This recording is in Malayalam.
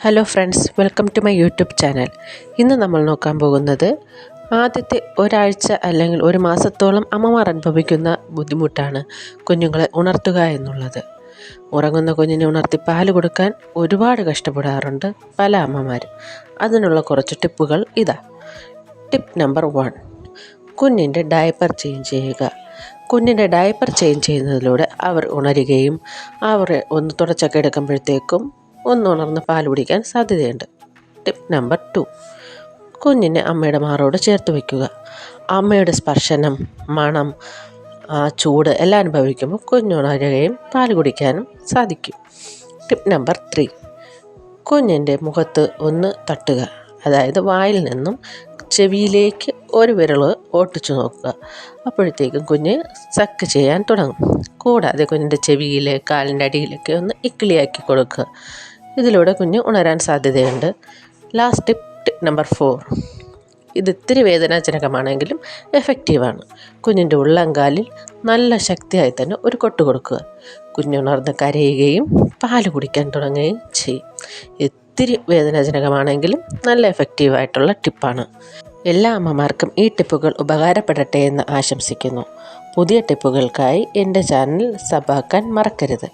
Hello friends, welcome to my YouTube channel. ഇന്ന് നമ്മൾ നോക്കാൻ പോകുന്നത് ആദ്യത്തെ ഒരാഴ്ച അല്ലെങ്കിൽ ഒരു മാസത്തോളം അമ്മമാർ അനുഭവിക്കുന്ന ബുദ്ധിമുട്ടാണ് കുഞ്ഞുങ്ങളെ ഉണർത്തുക എന്നുള്ളത്. ഉറങ്ങുന്ന കുഞ്ഞിനെ ഉണർത്തി പാല് കൊടുക്കാൻ ഒരുപാട് കഷ്ടപ്പെടാറുണ്ട് പല അമ്മമാരും. അതിനുള്ള കുറച്ച് ടിപ്പുകൾ ഇതാ. ടിപ്പ് നമ്പർ 1, കുഞ്ഞിൻ്റെ ഡയപ്പർ ചേഞ്ച് ചെയ്യുക. കുഞ്ഞിൻ്റെ ഡയപ്പർ ചേഞ്ച് ചെയ്യുന്നതിലൂടെ അവർ ഉണരുകയും അവർ ഒന്ന് തുടച്ചൊക്കെ എടുക്കുമ്പോഴത്തേക്കും ഒന്നുണർന്ന് പാൽ കുടിക്കാൻ സാധ്യതയുണ്ട്. ടിപ്പ് നമ്പർ 2, കുഞ്ഞിനെ അമ്മയുടെ മാറോട് ചേർത്ത് വയ്ക്കുക. അമ്മയുടെ സ്പർശനം, മണം, ചൂട് എല്ലാം അനുഭവിക്കുമ്പോൾ കുഞ്ഞുണരുകയും പാൽ കുടിക്കാനും സാധിക്കും. ടിപ്പ് നമ്പർ 3, കുഞ്ഞിൻ്റെ മുഖത്ത് ഒന്ന് തട്ടുക. അതായത് വായിൽ നിന്നും ചെവിയിലേക്ക് ഒരു വിരൽ ഓട്ടിച്ചു നോക്കുക. അപ്പോഴത്തേക്കും കുഞ്ഞ് സക്ക് ചെയ്യാൻ തുടങ്ങും. കൂടാതെ കുഞ്ഞിൻ്റെ ചെവിയിലെ കാലിൻ്റെ അടിയിലൊക്കെ ഒന്ന് ഇക്കിളിയാക്കി കൊടുക്കുക. ഇതിലൂടെ കുഞ്ഞ് ഉണരാൻ സാധ്യതയുണ്ട്. ലാസ്റ്റ് ടിപ്പ് നമ്പർ 4, ഇത് ഇത്തിരി വേദനാജനകമാണെങ്കിലും എഫക്റ്റീവാണ്. കുഞ്ഞിൻ്റെ ഉള്ളംകാലിൽ നല്ല ശക്തിയായി തന്നെ ഒരു കൊട്ട് കൊടുക്കുക. കുഞ്ഞുണർന്ന് കരയുകയും പാല് കുടിക്കാൻ തുടങ്ങുകയും ചെയ്യും. ഇത്തിരി വേദനാജനകമാണെങ്കിലും നല്ല എഫക്റ്റീവായിട്ടുള്ള ടിപ്പാണ്. എല്ലാ അമ്മമാർക്കും ഈ ടിപ്പുകൾ ഉപകാരപ്പെടട്ടെ എന്ന് ആശംസിക്കുന്നു. പുതിയ ടിപ്പുകൾക്കായി എൻ്റെ ചാനൽ സബാക്കാൻ മറക്കരുത്.